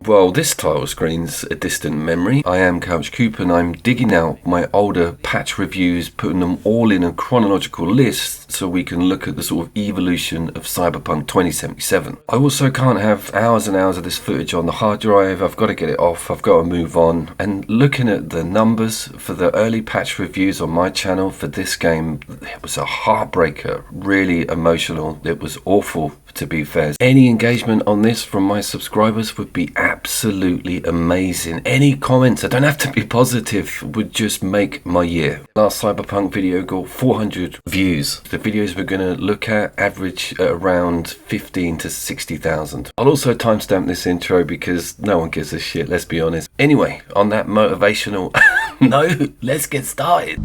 Well, this title screen's a distant memory. I am Couch Coop and I'm digging out my older patch reviews, putting them all in a chronological list so we can look at the sort of evolution of Cyberpunk 2077. I also can't have hours and hours of this footage on the hard drive. I've got to get it off, I've got to move on. And looking at the numbers for the early patch reviews on my channel for this game, it was a heartbreaker, really emotional. It was awful, to be fair. Any engagement on this from my subscribers would be absolutely amazing. Any comments, I don't have to be positive, would just make my year. Last Cyberpunk video got 400 views. The videos we're going to look at average at around 15 to 60,000. I'll also timestamp this intro because no one gives a shit, let's be honest. Anyway, on that motivational note, let's get started.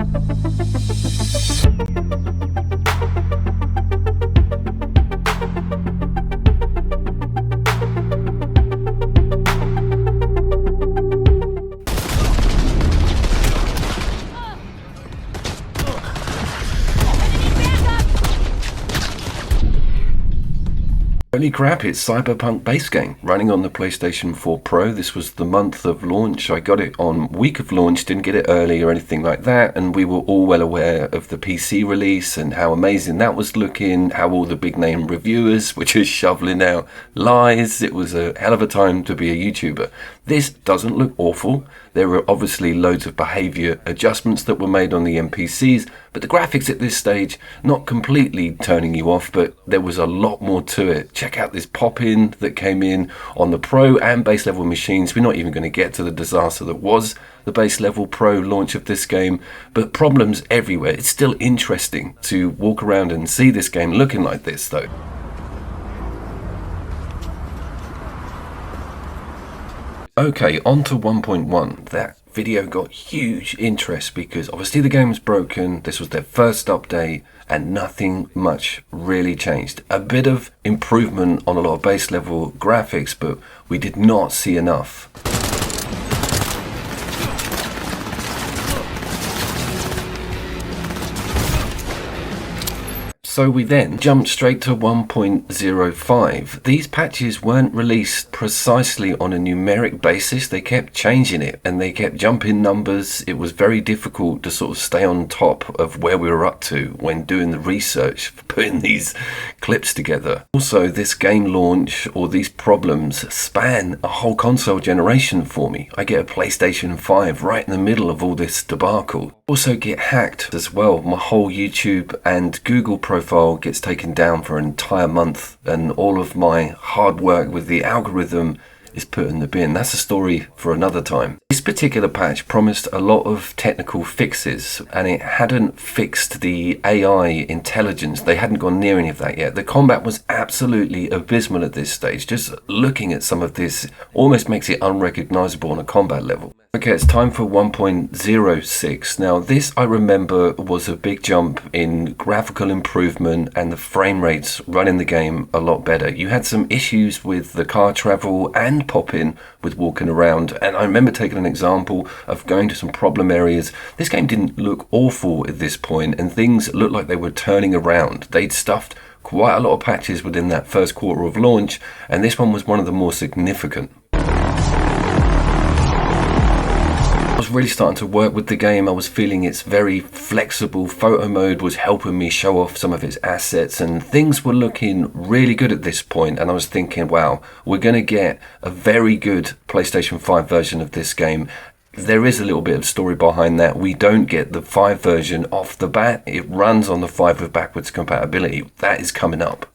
Holy crap, it's Cyberpunk base game running on the PlayStation 4 Pro. This was the month of launch. I got it on week of launch, didn't get it early or anything like that, and we were all well aware of the PC release and how amazing that was looking, how all the big name reviewers were just shoveling out lies. It was a hell of a time to be a YouTuber. This doesn't look awful. There were obviously loads of behavior adjustments that were made on the NPCs, but the graphics at this stage, not completely turning you off, but there was a lot more to it. Check out this pop-in that came in on the Pro and base level machines. We're not even going to get to the disaster that was the base level Pro launch of this game, but problems everywhere. It's still interesting to walk around and see this game looking like this though. Okay, on to 1.1. That video got huge interest because obviously the game's broken. This was their first update and nothing much really changed. A bit of improvement on a lot of base level graphics, but we did not see enough. So we then jumped straight to 1.05. These patches weren't released precisely on a numeric basis. They kept changing it and they kept jumping numbers. It was very difficult to sort of stay on top of where we were up to when doing the research for putting these clips together. Also, this game launch or these problems span a whole console generation for me. I get a PlayStation 5 right in the middle of all this debacle. Also get hacked as well. My whole YouTube and Google profile gets taken down for an entire month and all of my hard work with the algorithm is put in the bin. That's a story for another time. This particular patch promised a lot of technical fixes and it hadn't fixed the AI intelligence. They hadn't gone near any of that yet. The combat was absolutely abysmal at this stage. Just looking at some of this almost makes it unrecognizable on a combat level. Okay, it's time for 1.06. Now this I remember was a big jump in graphical improvement and the frame rates running the game a lot better. You had some issues with the car travel and pop-in with walking around, and I remember taking an example of going to some problem areas. This game didn't look awful at this point and things looked like they were turning around. They'd stuffed quite a lot of patches within that first quarter of launch and this one was one of the more significant. I was really starting to work with the game. I was feeling its very flexible photo mode was helping me show off some of its assets and things were looking really good at this point, and I was thinking, wow, we're going to get a very good PlayStation 5 version of this game. There is a little bit of story behind that. We don't get the 5 version off the bat. It runs on the 5 with backwards compatibility. That is coming up.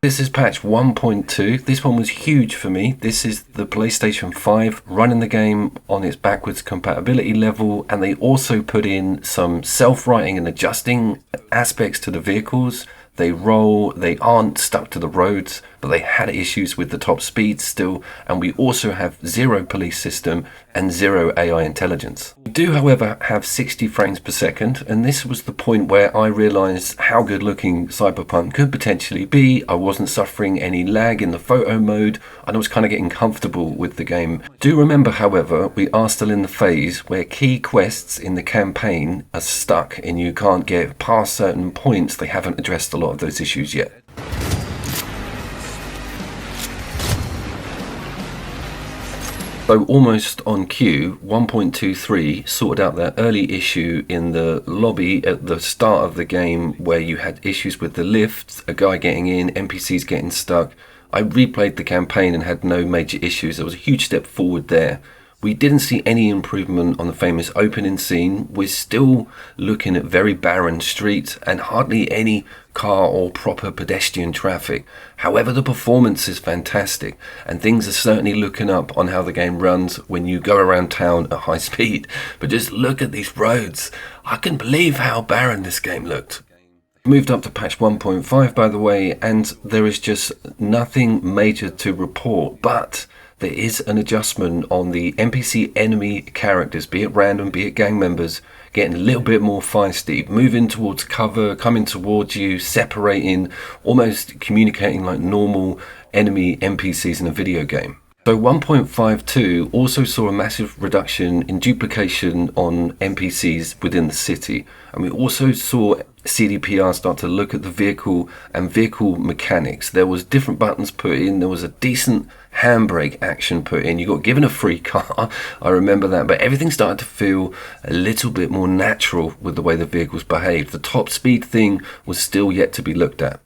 This is patch 1.2. This one was huge for me. This is the PlayStation 5 running the game on its backwards compatibility level, and they also put in some self-writing and adjusting aspects to the vehicles. They roll, they aren't stuck to the roads. but they had issues with the top speed still, and we also have zero police system and zero AI intelligence. We do, however, have 60 frames per second, and this was the point where I realized how good looking Cyberpunk could potentially be. I wasn't suffering any lag in the photo mode, and I was kind of getting comfortable with the game. Do remember, however, we are still in the phase where key quests in the campaign are stuck and you can't get past certain points. They haven't addressed a lot of those issues yet. So almost on cue, 1.23 sorted out that early issue in the lobby at the start of the game where you had issues with the lift, a guy getting in, NPCs getting stuck. I replayed the campaign and had no major issues. There was a huge step forward there. We didn't see any improvement on the famous opening scene. We're still looking at very barren streets and hardly any car or proper pedestrian traffic. However, the performance is fantastic and things are certainly looking up on how the game runs when you go around town at high speed. But just look at these roads. I can believe how barren this game looked. Moved up to patch 1.5, by the way, and there is just nothing major to report, but there is an adjustment on the NPC enemy characters, be it random, be it gang members, getting a little bit more feisty, moving towards cover, coming towards you, separating, almost communicating like normal enemy NPCs in a video game. So 1.52 also saw a massive reduction in duplication on NPCs within the city, and we also saw CDPR start to look at the vehicle and vehicle mechanics. There was different buttons put in, there was a decent handbrake action put in, you got given a free car, I remember that, but everything started to feel a little bit more natural with the way the vehicles behaved. The top speed thing was still yet to be looked at.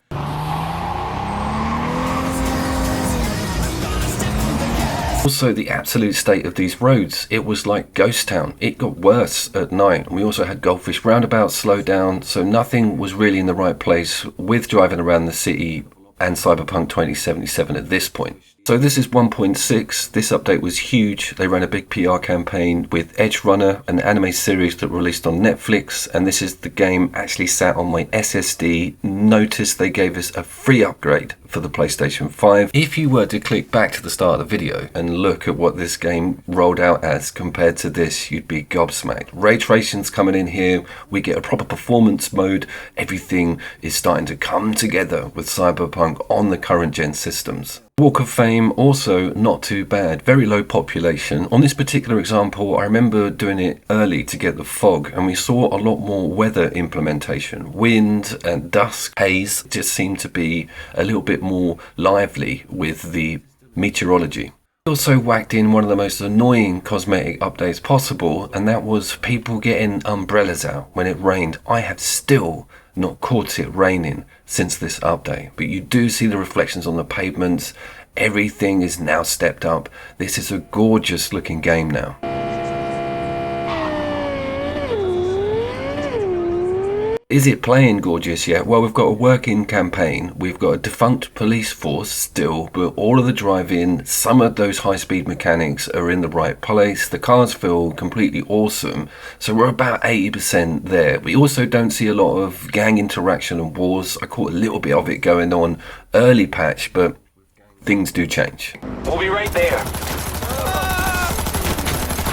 Also, the absolute state of these roads, it was like ghost town. It got worse at night. We also had Goldfish roundabouts slow down, so nothing was really in the right place with driving around the city and Cyberpunk 2077 at this point. So this is 1.6. This update was huge. They ran a big PR campaign with Edge Runner, an anime series that released on Netflix, and this is the game actually sat on my SSD. Notice they gave us a free upgrade for the PlayStation 5. If you were to click back to the start of the video and look at what this game rolled out as compared to this, you'd be gobsmacked. Ray tracing's coming in here. We get a proper performance mode. Everything is starting to come together with Cyberpunk on the current gen systems. Walk of Fame, also not too bad. Very low population. On this particular example, I remember doing it early to get the fog, and we saw a lot more weather implementation. Wind and dusk, haze just seemed to be a little bit more lively with the meteorology. Also whacked in one of the most annoying cosmetic updates possible, and that was people getting umbrellas out when it rained. I have still not caught it raining since this update, but you do see the reflections on the pavements. Everything is now stepped up. This is a gorgeous looking game now. Is it playing gorgeous yet? Well, we've got a working campaign. We've got a defunct police force still, but all of the drive-in, some of those high-speed mechanics are in the right place. The cars feel completely awesome. So we're about 80% there. We also don't see a lot of gang interaction and wars. I caught a little bit of it going on early patch, but things do change. We'll be right there.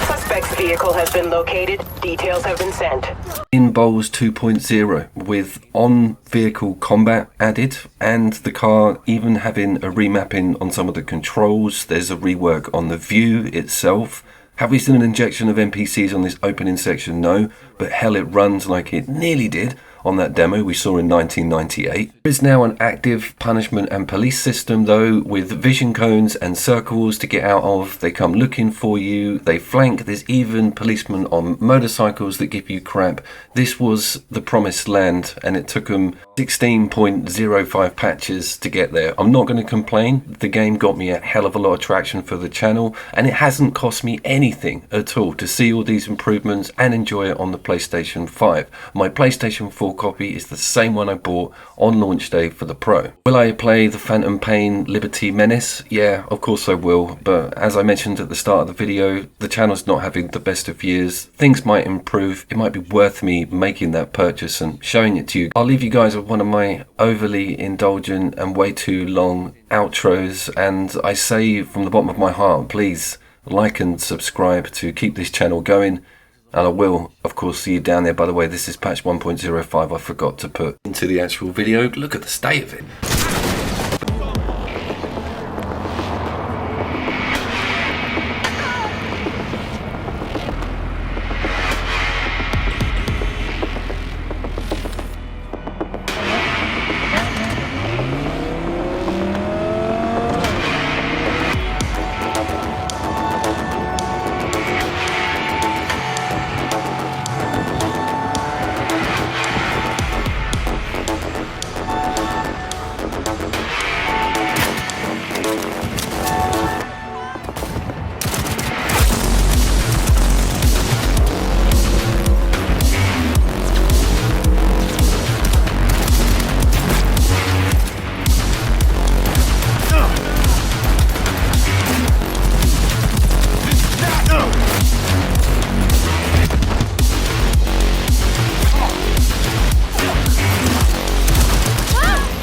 Suspect's vehicle has been located. Details have been sent. In Bowls 2.0 with on-vehicle combat added, and the car even having a remapping on some of the controls. There's a rework on the view itself. Have we seen an injection of NPCs on this opening section? No, but hell, it runs like it nearly did on that demo we saw in 1998. There is now an active punishment and police system though, with vision cones and circles to get out of. They come looking for you, they flank. There's even policemen on motorcycles that give you crap. This was the promised land, and it took them 16.05 patches to get there. I'm not going to complain. The game got me a hell of a lot of traction for the channel, and it hasn't cost me anything at all to see all these improvements and enjoy it on the PlayStation 5. My PlayStation 4 PS4 copy is the same one I bought on launch day for the Pro. Will I play the Phantom Pain Liberty Menace? Yeah, of course I will, but as I mentioned at the start of the video, the channel's not having the best of years. Things might improve. It might be worth me making that purchase and showing it to you. I'll leave you guys with one of my overly indulgent and way too long outros, and I say from the bottom of my heart, please like and subscribe to keep this channel going. And I will, of course, see you down there. By the way, this is patch 1.05. I forgot to put into the actual video. Look at the state of it.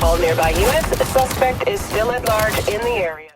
All nearby units, the suspect is still at large in the area.